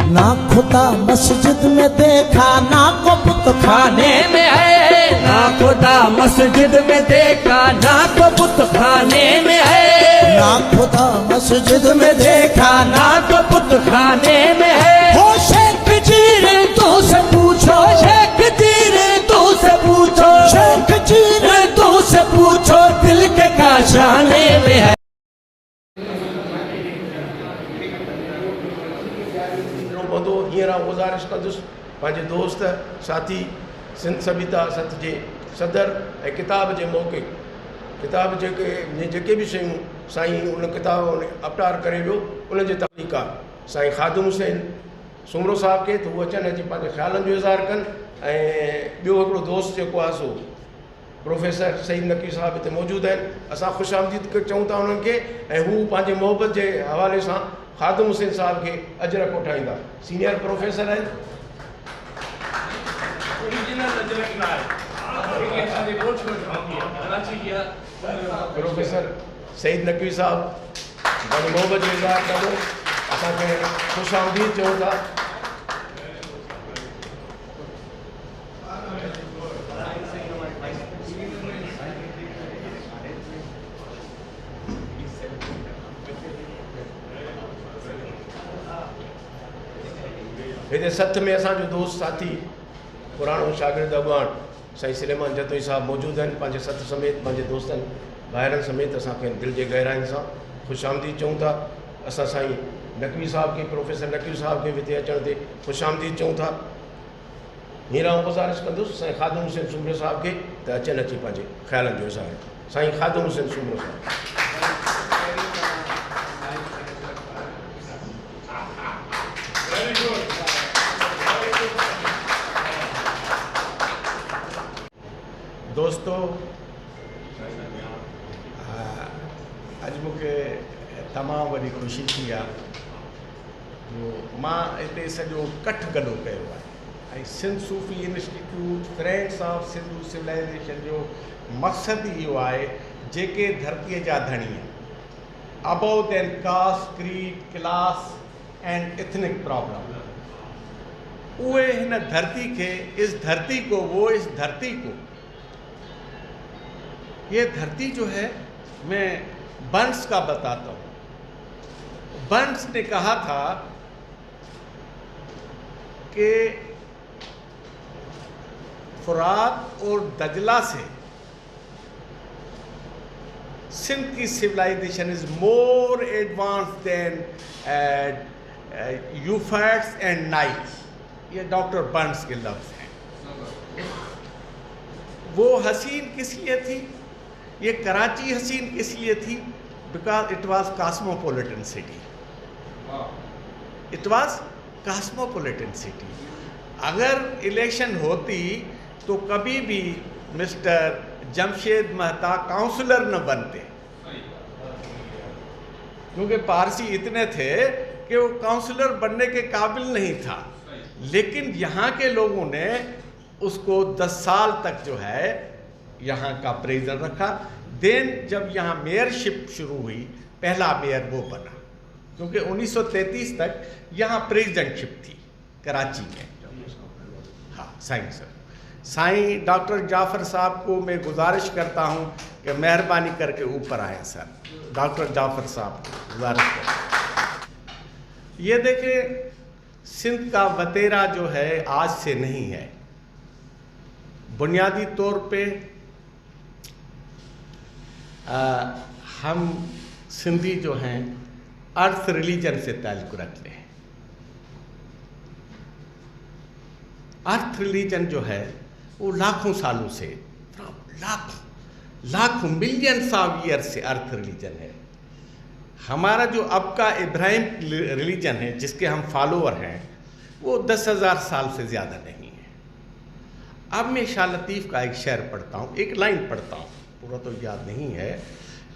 ना खुदा मस्जिद में देखा, ना को बुत खाने में है। ना खुदा मस्जिद में देखा, ना को बुत खाने में है। ना खुदा मस्जिद में देखा, ना को बुत खाने में है। हो शेख जीर तू से पूछो, शेख जीर तू से पूछो, शेख जीर तू से पूछो, दिल के काशाने में है। हींअर गुज़ारिश कंदुसि पंहिंजे दोस्त साथी सिंध सविता सथ जे सदर ऐं किताब जे मौक़े किताब जेके बि शयूं साईं उन किताब में अवतार करे वियो उन जे तरीक़ा साईं ख़ादिम हुसैन सुमरो साहिब खे त उहे अचनि अची पंहिंजे ख़्यालनि जो इज़हार कनि। ऐं ॿियो हिकिड़ो दोस्त जेको आहे सो प्रोफेसर सईद नक़वी साहिब हिते मौजूदु आहिनि। असां ख़ुशि आमदीद चऊं था उन्हनि खे ऐं हू पंहिंजे मोहबत जे हवाले सां ख़ादिम हुसैन साहिब खे अजर कोठाईंदा। सीनियर प्रोफेसर आहिनि। प्रोफेसर सईद नक़वी साहिब पंहिंजी मोहबत जो इज़हार कंदो असांखे ख़ुशि आमदीद चऊं था। हिते सथ में असांजो दोस्त साथी पुराणो शागिर्द अॻवान साईं सलेमान जतोई साहब मौजूदु आहिनि। पंहिंजे सथ समेत पंहिंजे दोस्तनि ॿाहिरनि समेत असांखे दिलि जे गहराइनि सां ख़ुशि आमदीद चऊं था। असां साईं नक़वी साहिब खे प्रोफेसर नक़वी साहिब खे हिते अचण ते ख़ुशि आमदीद चऊं था। हींअर आउं गुज़ारिश कंदुसि साईं ख़ादिम हुसैन सुमरो साहिब खे त अचनि अची पंहिंजे ख़्यालनि जो इज़हार। साईं ख़ादिम हुसैन सुमरो साहिब। दोस्तो अॼु मूंखे तमामु वॾी ख़ुशी थी आहे जो मां हिते सॼो कठ गॾो कयो आहे ऐं Sindh Sufi institute friends of Sindhu civilization जो मक़सदु इहो आहे जेके धरतीअ जा धणी आहिनि above than caste creed class and ethnic problem उहे हिन धरती खे इस धरती को वो इस धरती को ये धरती जो है मैं बर्न्स का बताता हूँ। बर्न्स ने कहा था कि फुरात और दजला से सिंध की civilisation is more advance than Euphrates and Nile. ये डॉक्टर बर्न्स के लफ्ज़ हैं। वो हसीन किस लिए थी? ये कराची हसीन किस लिए थी? Because it was cosmopolitan city. It was cosmopolitan city. अगर इलेक्शन होती तो कभी भी मिस्टर जमशेद मेहता काउंसलर न बनते, क्योंकि पारसी इतने थे कि वो काउंसलर बनने के काबिल नहीं था। लेकिन यहाँ के लोगों ने उसको 10 साल तक जो है यहाँ का प्रेसिडेंट रखा। देन जब यहाँ मेयरशिप शुरू हुई पहला मेयर वो बना, क्योंकि 1933 तक यहाँ प्रेसिडेंटशिप थी कराची में। हाँ साईं सर, साईं डॉक्टर जाफ़र साहब को मैं गुजारिश करता हूँ कि मेहरबानी करके ऊपर आए सर। डॉक्टर जाफ़र साहब गुजारिश करते। ये देखें सिंध का वतेरा जो है आज से नहीं है। बुनियादी तौर पे हम सिंधी जो हैं अर्थ रिलीजन से ताल्लुक़ रखते हैं। अर्थ रिलीजन जो है वो लाखों सालों से लाखों मिलियंस ऑफ ईयर से अर्थ रिलीजन है। हमारा जो अब का इब्राहिम रिलीजन है जिसके हम फॉलोअर हैं वो 10,000 साल से ज़्यादा नहीं है। अब मैं शाह लतीफ़ का एक शेर पढ़ता हूँ, एक लाइन पढ़ता हूँ, पूरा तो याद नहीं है,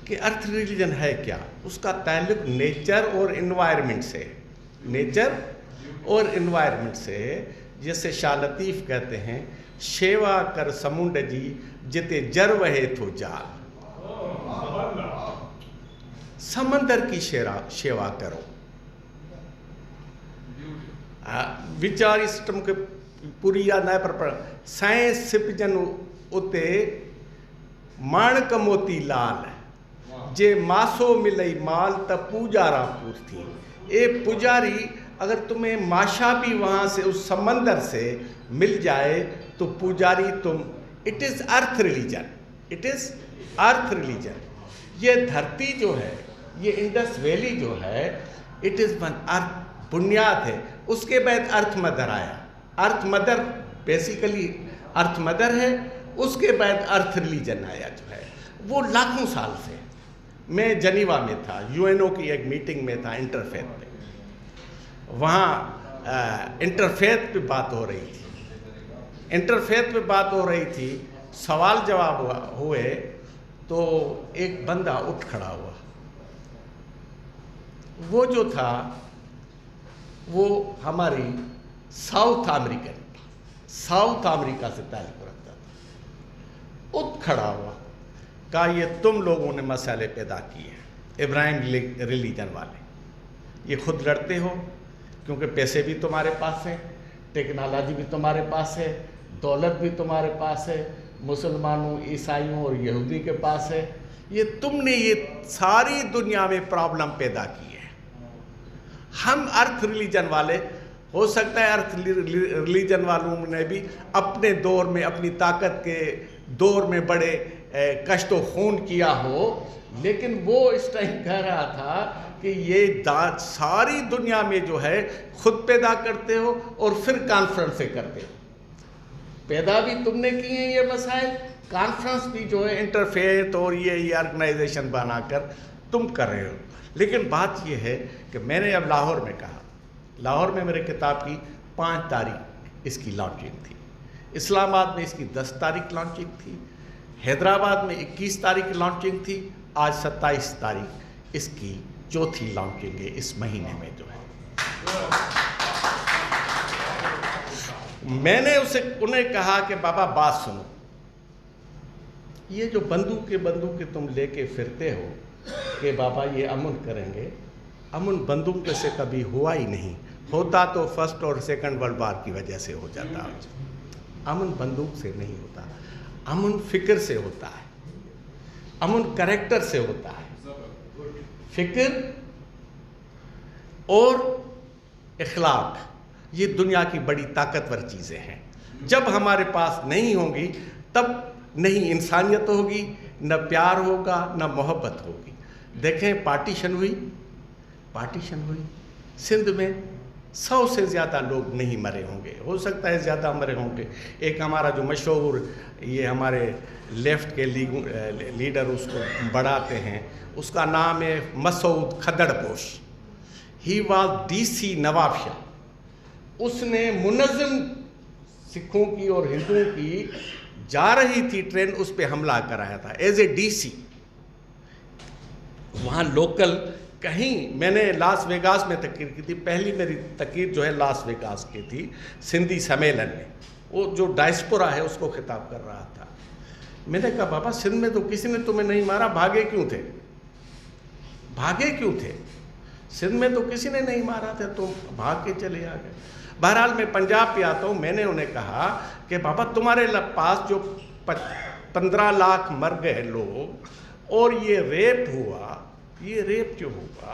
कि अर्थ रिलीजन है क्या। उसका ताल्लुक नेचर और इन्वायरमेंट से, नेचर और इन्वायरमेंट से। जैसे शाह लतीफ़ कहते हैं, शेवा कर समुंड जी जिते जर वहे थो जाल। समंदर की शेवा करो। विचारी सिस्टम के पूरी याद ना पर साइंस सिपजन उते माणक मोती लाल जे मासो मिलई माल त पूजारा पूर थी। ए पुजारी अगर तुम्हें माशा भी वहाँ से उस समंदर से मिल जाए तो पुजारी तुम, it is earth religion, it is earth religion. ये धरती जो है, ये इंडस वैली जो है, इट इज़ वन अर्थ, बुनियाद है। उसके बाद अर्थ मदर आया, अर्थ मदर बेसिकली अर्थ मदर है। उसके बाद अर्थ रिलीजन आया जो है, वो लाखों साल से। मैं जनीवा में था, यूएनओ की एक मीटिंग में था इंटरफेथ में, वहाँ इंटरफेथ पे बात हो रही थी, इंटरफेथ पे बात हो रही थी, सवाल जवाब हुए तो एक बंदा उठ खड़ा हुआ। वो जो था वो हमारी साउथ अमेरिका से ताल्लुक़ रखता था। उठ खड़ा हुआ, कहा ये तुम लोगों ने मसाले पैदा किए हैं, इब्राहिम रिलीजन वाले, ये खुद लड़ते हो क्योंकि पैसे भी तुम्हारे पास है, टेक्नोलॉजी भी तुम्हारे पास है, दौलत भी तुम्हारे पास है, मुसलमानों, ईसाइयों और यहूदी के पास है। ये तुमने ये सारी दुनिया में प्रॉब्लम पैदा की है। हम अर्थ रिलीजन वाले, हो सकता है अर्थ रिलीजन वालों ने भी अपने दौर में, अपनी ताकत के दौर में बड़े कष्ट व खून किया हो, लेकिन वो इस टाइम कह रहा था कि ये सारी दुनिया में जो है खुद पैदा करते हो और फिर कॉन्फ्रेंस से करते हो। पैदा भी तुमने किए हैं ये मसाइल, कॉन्फ्रेंस भी जो है इंटरफेथ और ये ऑर्गेनाइजेशन बनाकर तुम कर रहे हो। लेकिन बात ये है कि मैंने अब लाहौर में कहा, लाहौर में मेरे किताब की 5 तारीख इसकी लॉन्चिंग थी, इस्लामाबाद में इसकी 10 तारीख लॉन्चिंग थी, हैदराबाद में 21 तारीख लॉन्चिंग थी, आज 27 तारीख इसकी चौथी लॉन्चिंग है इस महीने में जो है। मैंने उन्हें कहा कि बाबा बात सुनो, ये जो बंदूक तुम लेके फिरते हो कि बाबा ये अमन करेंगे, अमन बंदूक से कभी हुआ ही नहीं, होता तो फर्स्ट और सेकंड वर्ल्ड वॉर की वजह से हो जाता। अमन बंदूक से नहीं होता, अमन फिक्र से होता है, अमन कैरेक्टर से होता है। फिक्र और इखलाक ये दुनिया की बड़ी ताकतवर चीज़ें हैं। जब हमारे पास नहीं होंगी तब नहीं इंसानियत होगी, न प्यार होगा, न मोहब्बत होगी। देखें पार्टीशन हुई, सिंध में 100 से ज़्यादा लोग नहीं मरे होंगे, हो सकता है ज़्यादा मरे होंगे। एक हमारा जो मशहूर ये हमारे लेफ़्ट के लीडर उसको बढ़ाते हैं, उसका नाम है Masood खदड़पोश। He was DC Nawab Shah. उसने मुनज़्ज़म सिखों की और हिंदुओं की जा रही थी ट्रेन, उस पर हमला कराया था एज ए DC। वहाँ लोकल कहीं, मैंने लास वेगास में तकरीर की थी, पहली मेरी तकरीर जो है लास वेगास की थी सिंधी सम्मेलन में। वो जो डायस्पोरा है उसको खिताब कर रहा था। मैंने कहा बाबा सिंध में तो किसी ने तुम्हें नहीं मारा, भागे क्यों थे? सिंध में तो किसी ने नहीं मारा था, तो भाग के चले आ गए। बहरहाल मैं पंजाब पे आता हूँ। मैंने उन्हें कहा कि बाबा तुम्हारे पास जो 15 लाख मर गए लोग और ये रेप हुआ, ये रेप जो हुआ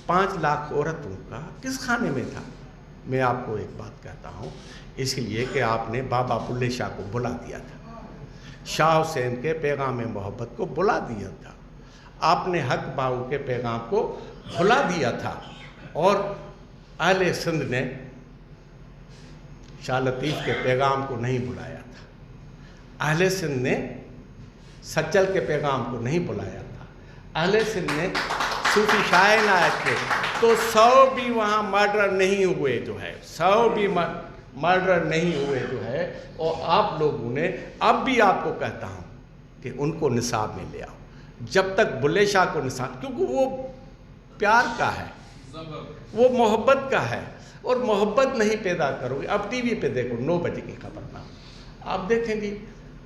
5 लाख औरतों का किस खाने में था? मैं आपको एक बात कहता हूँ, इसलिए कि आपने बाबा बुल्ले शाह को बुला दिया था, शाह हुसैन के पैगाम मोहब्बत को बुला दिया था, आपने हक बाहू के पैगाम को भुला दिया था, और अहले सिंध ने शाह लतीफ़ के पैगाम को नहीं बुलाया था, अहले सिंध ने सच्चल के पैगाम को नहीं बुलाया था, अहले सिंध ने सूफी शाह नायक के, तो 100 भी वहाँ मर्डर नहीं हुए जो है, 100 भी मर्डर नहीं हुए जो है। और आप लोगों ने, अब भी आपको कहता हूँ कि उनको निसाब में ले आओ, जब तक बुल्ले शाह को निसाब, क्योंकि वो प्यार का है, वो मोहब्बत का है, और मोहब्बत नहीं पैदा करोगे। अब टीवी पे देखो 9 बजे की खबरनामा, आप देखेंगे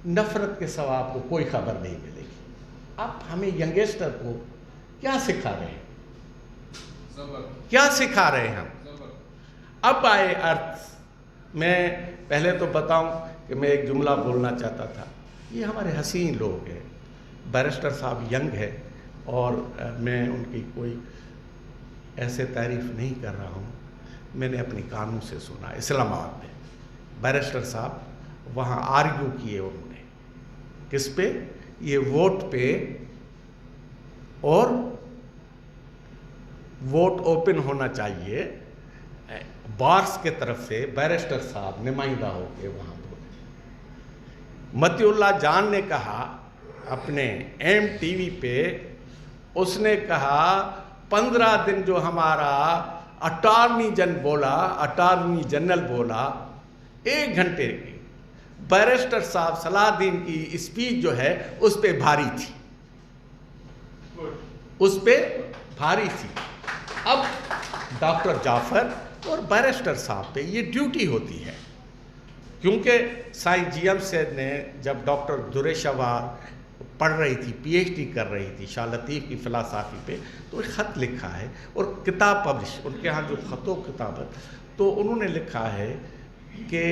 नफ़रत के सिवा आपको कोई खबर नहीं मिलेगी। आप हमें यंगस्टर को क्या सिखा रहे हैं, क्या सिखा रहे हैं हम? اب آئے ارتھ. میں پہلے تو بتاؤں کہ میں ایک جملہ بولنا چاہتا تھا. یہ ہمارے حسین لوگ ہیں. بیرسٹر صاحب ینگ ہے اور میں ان کی کوئی ایسے تعریف نہیں کر رہا ہوں. میں نے اپنی کانوں سے سنا اسلام آباد میں بیرسٹر صاحب وہاں آرگیو کیے انہوں نے. کس پہ؟ یہ ووٹ پہ. اور ووٹ اوپن ہونا چاہیے. بارس کے طرف سے بیرسٹر صاحب نمائندہ ہو کے وہاں بولے. متی اللہ جان نے کہا اپنے ایم ٹی وی پہ، اس نے کہا 15 دن جو ہمارا اٹارنی جنرل بولا 1 گھنٹے کی، بیرسٹر صاحب صلاح الدین کی اسپیچ جو ہے اس پہ بھاری تھی. اب ڈاکٹر جعفر اور بیرسٹر صاحب پہ یہ ڈیوٹی ہوتی ہے، کیونکہ سائیں جی ایم سید نے جب ڈاکٹر دریشوار پڑھ رہی تھی، پی ایچ ڈی کر رہی تھی شاہ لطیف کی فلسفی پہ، تو ایک خط لکھا ہے اور کتاب پبلش، ان کے ہاں جو خط و کتاب ہے، تو انہوں نے لکھا ہے کہ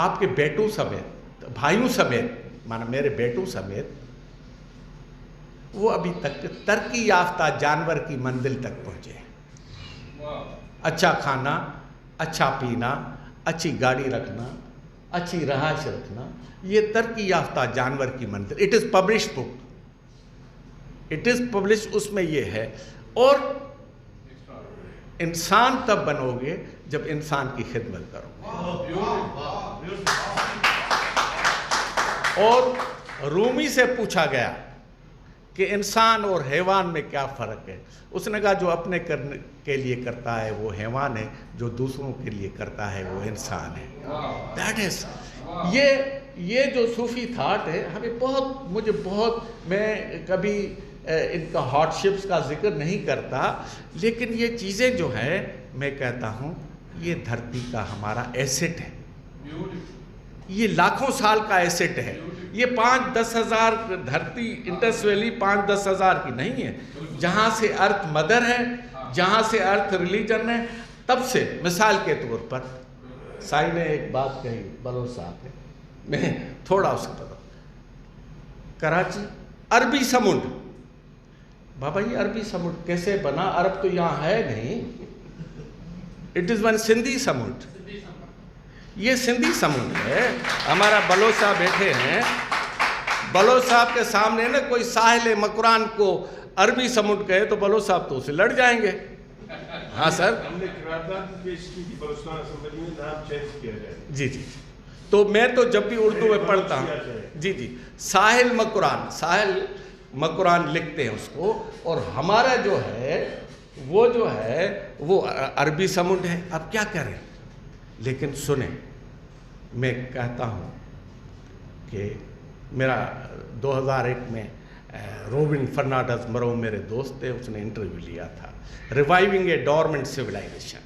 آپ کے بیٹوں سمیت، بھائیوں سمیت، مانا میرے بیٹوں سمیت، وہ ابھی تک ترقی یافتہ جانور کی منزل تک پہنچے. اچھا کھانا، اچھا پینا، اچھی گاڑی رکھنا، اچھی رہائش رکھنا، یہ ترقی یافتہ جانور کی منزل. It is publish book, it is publish. اس میں یہ ہے. اور انسان تب بنو گے جب انسان کی خدمت کرو گے. اور رومی سے پوچھا گیا کہ انسان اور حیوان میں کیا فرق ہے؟ اس نے کہا جو اپنے کرنے کے لیے کرتا ہے وہ حیوان ہے، جو دوسروں کے لیے کرتا ہے وہ انسان ہے. دیٹ از یہ جو صوفی تھاٹ ہے ہمیں مجھے بہت، میں کبھی ان کا ہارڈ شپس کا ذکر نہیں کرتا، لیکن یہ چیزیں جو ہیں میں کہتا ہوں یہ دھرتی کا ہمارا ایسٹ ہے. یہ لاکھوں سال کا ایسٹ ہے. یہ 5-10 ہزار دھرتی انڈس ویلی 5-10 ہزار کی نہیں ہے. جہاں سے ارتھ مدر ہے، جہاں سے ارتھ ریلیجن ہے، تب سے مثال کے طور پر سائی نے ایک بات کہی، بلوچ صاحب نے، میں تھوڑا اس کو بتاؤں. کراچی عربی سمنڈ، بابا یہ عربی سمنڈ کیسے بنا؟ عرب تو یہاں ہے نہیں. اٹ از ون سندھی سمنڈ. یہ سندھی سمنڈ ہے. ہمارا بلوچ صاحب بیٹھے ہیں، بلوچ صاحب کے سامنے نا کوئی ساحل مکران کو عربی سمنڈ کہے تو بلوچ صاحب تو اسے لڑ جائیں گے. ہاں سر، ہم نے قرارداد پیش کی تھی بلوچستان اسمبلی میں، نام چینج کیا جائے. جی تو میں تو جب بھی اردو میں پڑھتا ہوں جی ساحل مکران لکھتے ہیں اس کو، اور ہمارا جو ہے وہ عربی سمنڈ ہے. اب کیا کریں؟ لیکن سنیں، میں کہتا ہوں کہ میرا 2001 میں روبن فرنانڈز مرو میرے دوست تھے، اس نے انٹرویو لیا تھا، ریوائیونگ اے ڈورمنٹ سویلائزیشن.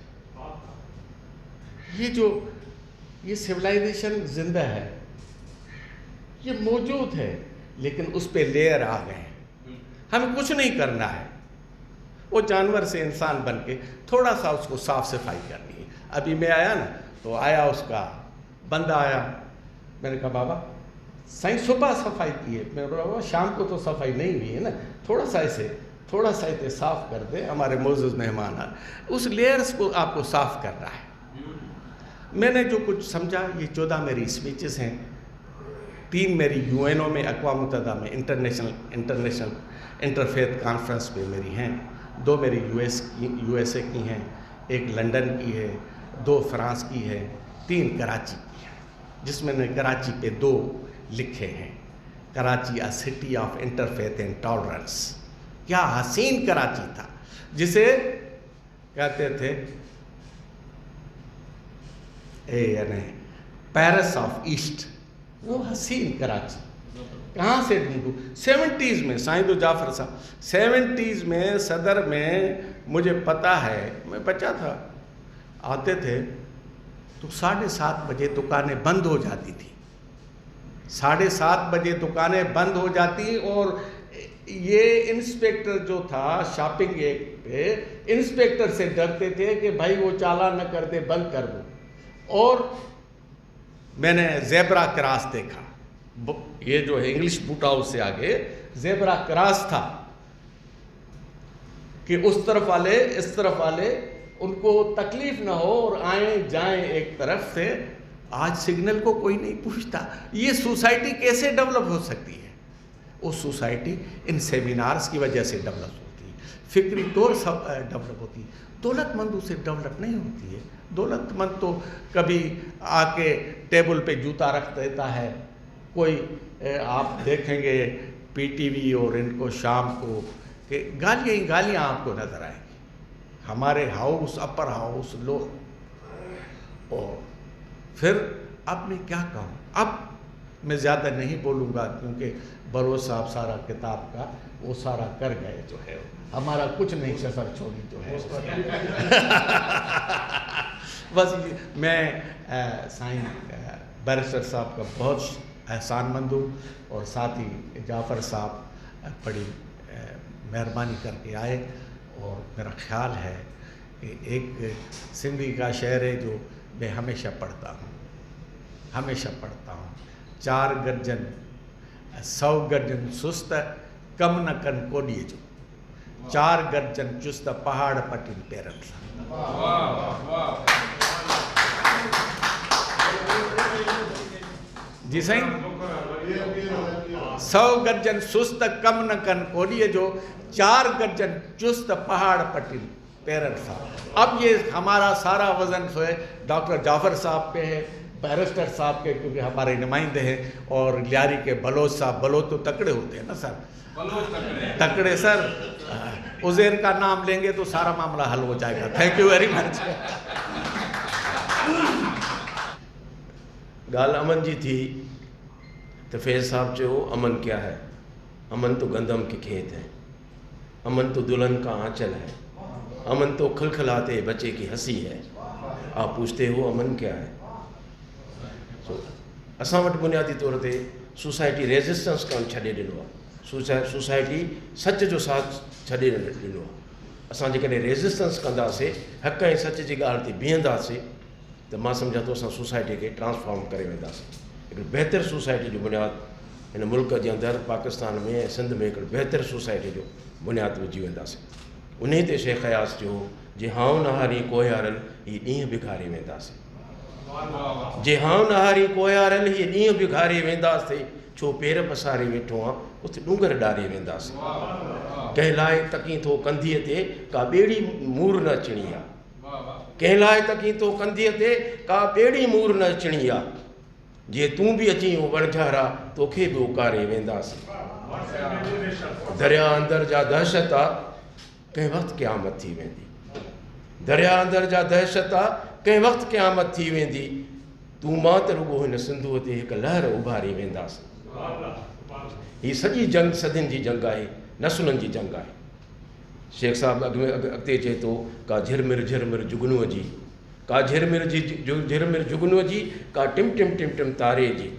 یہ سویلائزیشن زندہ ہے، یہ موجود ہے، لیکن اس پہ لیئر آ گئے ہیں. ہمیں کچھ نہیں کرنا ہے، وہ جانور سے انسان بن کے تھوڑا سا اس کو صاف صفائی کرنی ہے. ابھی میں آیا نا تو آیا اس کا بندہ آیا، میں نے کہا بابا سائیں صبح صفائی کی ہے. میں نے کہا بابا شام کو تو صفائی نہیں ہوئی ہے نا، تھوڑا سا اسے صاف کر دے. ہمارے معزز مہمان آ، اس لیئرز کو آپ کو صاف کرنا ہے. میں نے جو کچھ سمجھا، یہ 14 میری اسپیچز ہیں، 3 میری UN میں اقوام متحدہ میں انٹرنیشنل انٹرفیتھ کانفرنس پہ میری ہیں، 2 میری USA کی ہیں، 1 لنڈن کی ہے، 2 فرانس کی ہے، 3 کراچی کی ہے، جس میں نے کراچی پہ 2 لکھے ہیں. کراچی اے city of interfaith and tolerance. کیا حسین کراچی تھا، جسے کہتے تھے یعنی پیرس آف ایسٹ. وہ حسین کراچی کہاں سے ڈھونڈوں؟ 70s میں سائیں جعفر صاحب 70s میں صدر میں، مجھے پتا ہے میں بچہ تھا، آتے تھے تو 7:30 بجے دکانیں بند ہو جاتی تھی. 7:30 بجے دکانیں بند ہو جاتی، اور یہ انسپیکٹر جو تھا شاپنگ ایکٹ پہ इंस्पेक्टर से डरते थे कि भाई वो चालान न कर दे, बंद कर दो। और मैंने ज़ेब्रा क्रॉस देखा, ये जो है इंग्लिश बूट हाउस से आगे ज़ेब्रा क्रॉस था कि उस तरफ वाले इस तरफ वाले उनको तकलीफ ना हो और आए जाएं एक तरफ से। आज सिग्नल को कोई नहीं पूछता। ये सोसाइटी कैसे डेवलप हो सकती है? वो सोसाइटी इन सेमिनार्स की वजह से डेवलप होती है, फिक्री तौर सब डेवलप होती है। दौलतमंद उसे डेवलप नहीं होती है। दौलतमंद तो कभी आके टेबल पे जूता रख देता है। कोई आप देखेंगे पीटीवी और इनको शाम को कि गालियाँ ही गालियाँ आपको नज़र आएंगी। हमारे हाउस, अपर हाउस लोग। और फिर अब मैं क्या कहूँ, अब मैं ज़्यादा नहीं बोलूँगा क्योंकि बलोच साहब सारा किताब का वो सारा कर गए जो है, हमारा कुछ नहीं कसर छोड़ी जो है। बस मैं साईं बैरिस्टर साहब का बहुत एहसानमंद हूँ और साथ ही जाफ़र साहब बड़ी मेहरबानी करके आए। और मेरा ख्याल है कि एक सिंधी का शेर है जो मैं हमेशा पढ़ता हूँ, हमेशा पढ़ता हूँ। 4 गर्जन 100 गर्जन सुस्त कम न कन कोडिए जो, 4 गर्जन चुस्त पहाड़ पटिन पेरन सा। जी साईं, 100 गर्जन सुस्त कम न कन कोडिए जो, 4 गर्जन चुस्त पहाड़ पटिन पेरन सा। अब ये हमारा सारा वज़न जो है डॉक्टर जाफ़र साहब पे है, बैरिस्टर साहब के, क्योंकि हमारे नुमाइंदे हैं, और लियारी के बलोच साहब। बलोच तो तकड़े होते हैं ना सर, तकड़े सर। उज़ैर का नाम लेंगे तो सारा मामला हल हो जाएगा। Thank you very much. ॻाल्हि अमन जी थी तो फैज़ साहब चयो अमन क्या है? अमन तो गंदम के खेत है, अमन तो दुल्हन का आंचल है, अमन तो खलखलाते बच्चे की हंसी है। आप पूछते हो अमन क्या है? असां वटि बुनियादी तौर ते सोसाइटी रेजिस्टेंस कान छॾे ॾिनो आहे, सोसाइटी सच जो साथ छॾे ॾिनो आहे। असां जेकॾहिं रेजिस्टेंस कंदासीं, हक़ ऐं सच जी ॻाल्हि ते बीहंदासीं, त मां सम्झां थो असां सोसाइटी खे ट्रांसफॉर्म करे वेंदासीं। हिकिड़ी बहितर सोसाइटी जो बुनियादु हिन मुल्क जे अंदरि पाकिस्तान में ऐं सिंध में हिकिड़ी बहितर सोसाइटी जो बुनियादु विझी वेंदासीं। उन ते शेख अयाज़ चयो जे हाउ नहारी कोयारल ही ॾींहं बिखारे वेंदासीं, जे हाउ नहारी कोयारल ही ॾींहं बिखारे वेंदासीं, छो पेर पसारे वेठो आहे उते डूंगर ॾारे वेंदासीं। कंहिं लाइ तकी थो कंधीअ ते का ॿेड़ी मूर न अचणी आहे, कंहिं लाइ तकी थो कंधीअ ते का ॿेड़ी मूर न अचणी आहे, जे तूं बि अची वणझारा तोखे बि उकारे वेंदासीं। दरिया अंदरि जा दहशत आहे कंहिं वक़्तु क़यामत थी वेंदी, दरिया अंदरि जा दहशत आहे कंहिं वक़्तु क़यामत थी वेंदी, तूं मां त रुॻो हिन सिंधूअ ते हिकु लहर उभारे वेंदासीं। हीअ सॼी जंग सदियुनि जी जंग आहे, नसुलनि जी जंग आहे। शेख साहब अॻिते चए थो का झिरमिर झिरमिर जुगनूअ जी, का झिरमिर जुगनूअ जी, का टिम टिम टिम टिम तारे जी,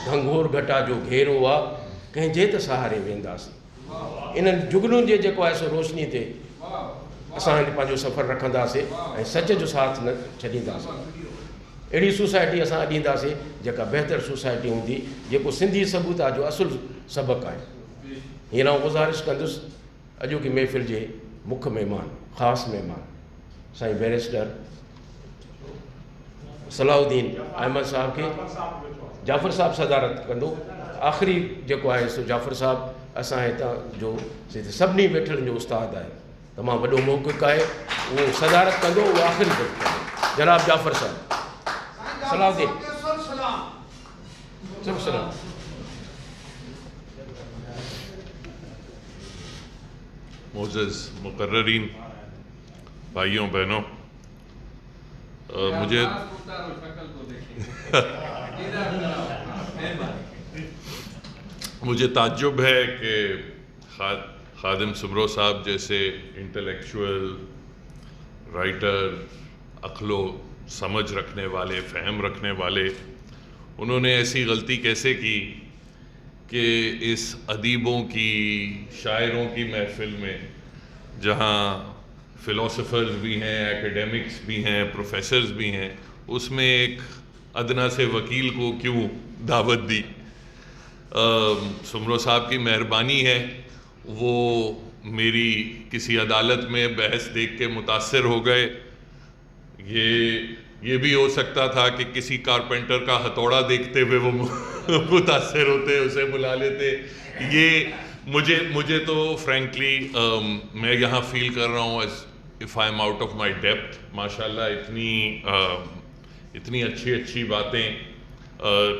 घंघोर घटा जो घेरो आहे कंहिंजे त सहारे वेंदासीं। इन्हनि जुगनुनि जे जेको आहे सो रोशनी ते असां पंहिंजो सफ़र रखंदासीं ऐं सच जो साथ न छॾींदासीं। अहिड़ी सोसाइटी असां ॾींदासीं जेका बहितर सोसाइटी हूंदी, जेको सिंधी सभ्यता जो असुलु सबक़ु आहे। हींअर आउं गुज़ारिश कंदुसि अॼोकी महफ़िल जे मुख्य महिमान, ख़ासि महिमान साईं बैरिस्टर सलाउद्दीन अहमद साहब खे जाफ़र साहब सदारत कंदो। आख़िरी जेको आहे सो जाफ़र साहब असां हितां जो सभिनी वेठलनि जो उस्तादु आहे, तमामु वॾो मौक़िक़ आहे, उहो सदारत कंदो, उहो आख़िरी कंदो। जनाब जाफ़र साहब सलाउद्दीन सलाम। मोअज़्ज़ज़ मुक़र्ररीन, भाइयों बहनों, मुझे ताज्जुब है कि खादिम सुमरो साहब जैसे इंटेलेक्चुअल राइटर, अक्लो समझ रखने वाले, फ़हम रखने वाले, उन्होंने ऐसी गलती कैसे की कि इस अदीबों की, शायरों की महफ़िल में, जहाँ فلاسفرز بھی ہیں، ایکیڈیمکس بھی ہیں، پروفیسرز بھی ہیں، اس میں ایک ادنا سے وکیل کو کیوں دعوت دی؟ سمرو صاحب کی مہربانی ہے، وہ میری کسی عدالت میں بحث دیکھ کے متاثر ہو گئے. یہ بھی ہو سکتا تھا کہ کسی کارپینٹر کا ہتھوڑا دیکھتے ہوئے وہ متاثر ہوتے، اسے بلا لیتے. یہ مجھے تو فرینکلی میں یہاں فیل کر رہا ہوں if I am out of my depth. ماشاءاللہ اتنی اچھی باتیں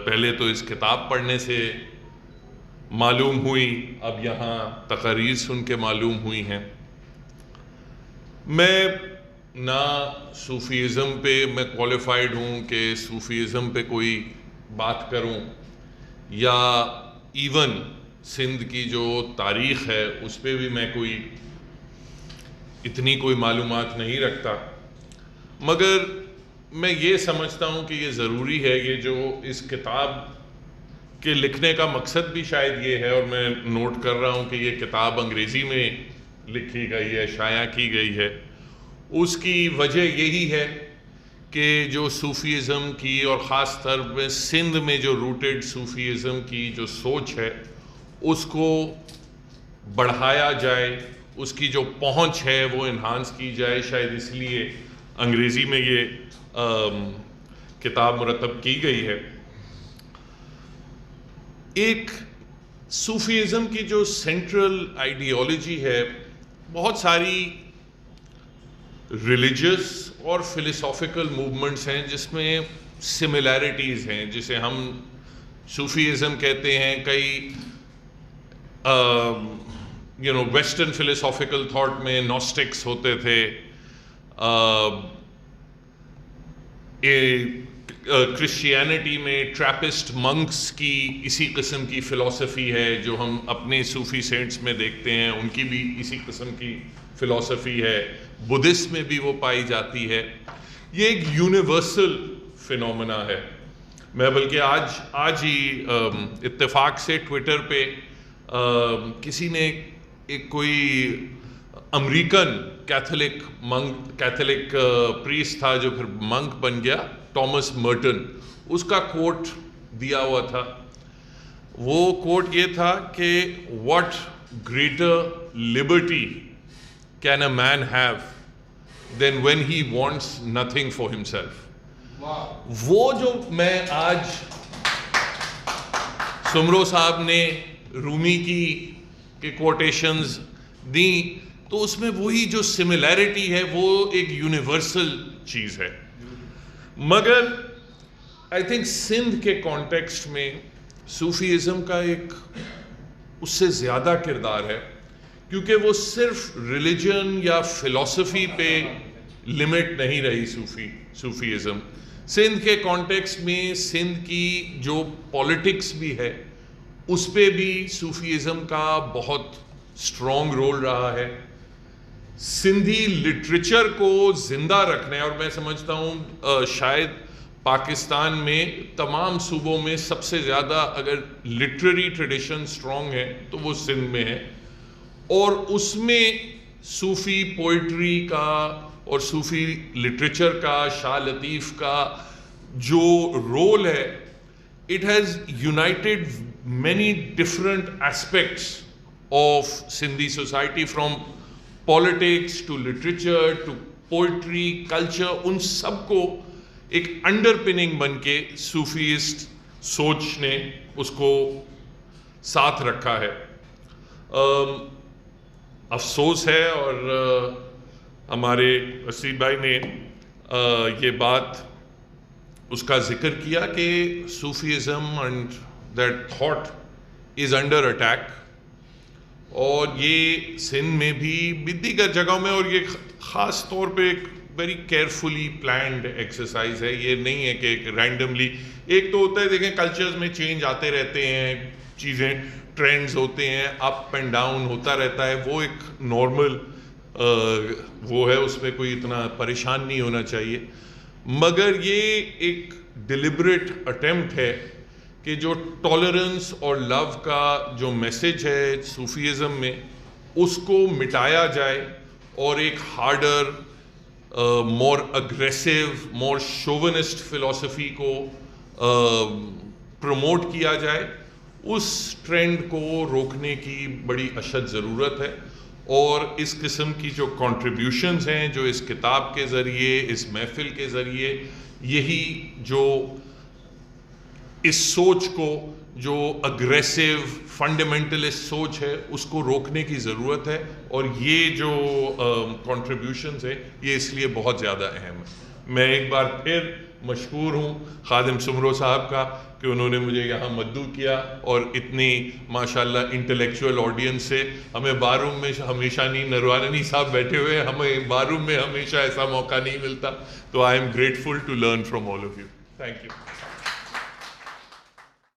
پہلے تو اس کتاب پڑھنے سے معلوم ہوئی، اب یہاں تقاریر سن کے معلوم ہوئی ہیں. میں نہ صوفیزم پہ میں کوالیفائڈ ہوں کہ صوفیزم پہ کوئی بات کروں، یا ایون سندھ کی جو تاریخ ہے اس پہ بھی میں اتنی کوئی معلومات نہیں رکھتا. مگر میں یہ سمجھتا ہوں کہ یہ ضروری ہے، یہ جو اس کتاب کے لکھنے کا مقصد بھی شاید یہ ہے، اور میں نوٹ کر رہا ہوں کہ یہ کتاب انگریزی میں لکھی گئی ہے، شائع کی گئی ہے. اس کی وجہ یہی ہے کہ جو صوفیزم کی اور خاص طور پہ سندھ میں جو روٹڈ صوفیزم کی جو سوچ ہے اس کو بڑھایا جائے، اس کی جو پہنچ ہے وہ انہانس کی جائے. شاید اس لیے انگریزی میں یہ کتاب مرتب کی گئی ہے. ایک صوفیزم کی جو سینٹرل آئیڈیالوجی ہے، بہت ساری ریلیجس اور فلسافیکل موومنٹس ہیں جس میں سملیرٹیز ہیں، جسے ہم صوفیزم کہتے ہیں. کئی ویسٹرن فلسافیکل تھاٹ میں نوسٹکس ہوتے تھے، کرسچینٹی میں ٹریپسٹ منکس کی اسی قسم کی فلسفی ہے جو ہم اپنے صوفی سینٹس میں دیکھتے ہیں، ان کی بھی اسی قسم کی فلسفی ہے. بدھسٹ میں بھی وہ پائی جاتی ہے. یہ ایک یونیورسل فینومینا ہے. میں بلکہ آج ہی اتفاق سے ٹویٹر پہ کسی نے کوئی امریکن کیتھولک پریسٹ تھا جو پھر منک بن گیا، ٹامس مرٹن، اس کا کوٹ دیا ہوا تھا. وہ کوٹ یہ تھا کہ what greater Liberty can a man have than when he wants nothing for himself. وہ جو میں آج سمرو صاحب نے رومی کی کوٹیشنز دیں تو اس میں وہی جو سملیرٹی ہے وہ ایک یونیورسل چیز ہے. مگر آئی تھنک سندھ کے کانٹیکسٹ میں صوفیزم کا ایک اس سے زیادہ کردار ہے، کیونکہ وہ صرف ریلیجن یا فلسفی پہ لمٹ نہیں رہی. صوفیزم سندھ کے کانٹیکسٹ میں سندھ کی جو پولیٹکس بھی ہے اس پہ بھی صوفیزم کا بہت اسٹرانگ رول رہا ہے. سندھی لٹریچر کو زندہ رکھنے، اور میں سمجھتا ہوں شاید پاکستان میں تمام صوبوں میں سب سے زیادہ اگر لٹریری ٹریڈیشن اسٹرانگ ہے تو وہ سندھ میں ہے. اور اس میں صوفی پوئٹری کا اور صوفی لٹریچر کا، شاہ لطیف کا جو رول ہے، it has united many different aspects of Sindhi society, from politics to literature to poetry, culture, ان سب کو ایک انڈر پننگ بن کے صوفیسٹ سوچ نے اس کو ساتھ رکھا ہے. افسوس ہے، اور ہمارے اسید بھائی نے یہ بات اس کا ذکر کیا کہ Sufism and that thought is under attack, اور یہ سندھ میں بھی دیگر جگہوں میں، اور یہ خاص طور پہ ایک ویری کیئرفلی پلانڈ ایکسرسائز ہے. یہ نہیں ہے کہ ایک رینڈملی، ایک تو ہوتا ہے دیکھیں کلچرز میں چینج آتے رہتے ہیں، چیزیں ٹرینڈز ہوتے ہیں، اپ اینڈ ڈاؤن ہوتا رہتا ہے، وہ ایک نارمل وہ ہے، اس میں کوئی اتنا پریشان نہیں ہونا چاہیے. مگر یہ ایک ڈیلیبریٹ اٹیمپٹ ہے کہ جو ٹالرنس اور لو کا جو میسج ہے صوفیزم میں اس کو مٹایا جائے، اور ایک ہارڈر مور اگریسو مور شوونسٹ فلسفی کو پروموٹ کیا جائے، اس ٹرینڈ کو روکنے کی بڑی اشد ضرورت ہے. اور اس قسم کی جو کنٹریبیوشنز ہیں جو اس کتاب کے ذریعے، اس محفل کے ذریعے، یہی جو اس سوچ کو، جو اگریسو فنڈامنٹلسٹ سوچ ہے، اس کو روکنے کی ضرورت ہے. اور یہ جو کنٹریبیوشنز ہیں یہ اس لیے بہت زیادہ اہم ہے. میں ایک بار پھر مشکور ہوں خادم سمرو صاحب کا کہ انہوں نے مجھے یہاں مدعو کیا، اور اتنی ماشاءاللہ انٹلیکچوئل آڈینس سے. ہمیں باروم میں ہمیشہ نہیں، نرواننی صاحب بیٹھے ہوئے، ہمیں باروم میں ہمیشہ ایسا موقع نہیں ملتا. تو I am grateful to learn from all of you. Thank you.